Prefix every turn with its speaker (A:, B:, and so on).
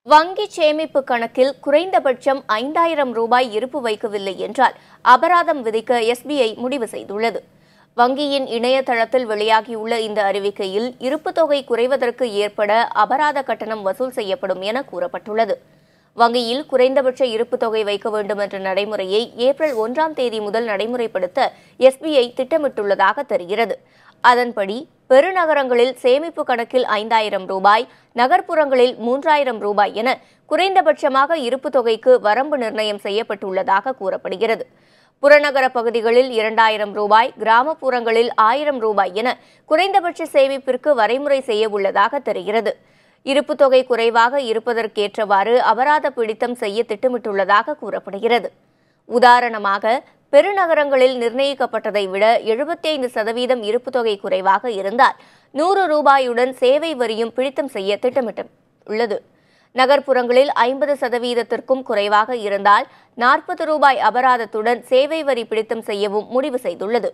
A: வங்கி சேமிப்பு கணக்கில் குறைந்தபட்சம் 5000 ரூபாய் இருப்பு வைக்கவில்லை என்றால் அபராதம் விதிக்க எஸ்பிஐ முடிவு செய்துள்ளது. வங்கியின் இணையதளத்தில் வெளியாகியுள்ள இந்த அறிவிக்கையில் இருப்பு தொகை குறைவதற்கு ஏற்பட அபராத கட்டணம் வசூல் செய்யப்படும் என கூறப்பட்டுள்ளது. வங்கியில் குறைந்தபட்ச இருப்பு தொகை வைக்க வேண்டும் என்ற நடைமுறையை ஏப்ரல் 1ஆம் தேதி முதல் நடைமுறைப்படுத்த எஸ்பிஐ திட்டமிட்டுள்ளதாக தெரிகிறது. அதன்படி பெருநகரங்களில் சேமிப்பு கணக்கில் 5000 ரூபாய், நகர்ப்புறங்களில் 3000 ரூபாய் என குறைந்தபட்சமாக இருப்பு தொகைக்கு வரம்பு நிர்ணயம் செய்யப்பட்டுள்ளதாக கூறப்படுகிறது. புறநகர பகுதிகளில் 2000 ரூபாய், கிராமப்புறங்களில் 1000 ரூபாய் என குறைந்தபட்ச சேமிப்பிற்கு வரைமுறை செய்ய உள்ளதாக தெரிகிறது. இருப்பு தொகை குறைவாக இருப்பதற்கேற்றவாறு அபராத பிடித்தம் செய்ய திட்டமிட்டுள்ளதாக கூறப்படுகிறது. உதாரணமாக, பெருநகரங்களில் நிர்ணயிக்கப்பட்டதை விட 75% இருப்பு தொகை குறைவாக இருந்தால் 100 ரூபாயுடன் சேவை வரியும் பிடித்தம் செய்ய திட்டமிட்டுள்ளது. நகர்ப்புறங்களில் 50%க்கும் குறைவாக இருந்தால் 40 ரூபாய் அபராதத்துடன் சேவை வரி பிடித்தம் செய்யவும் முடிவு செய்துள்ளது.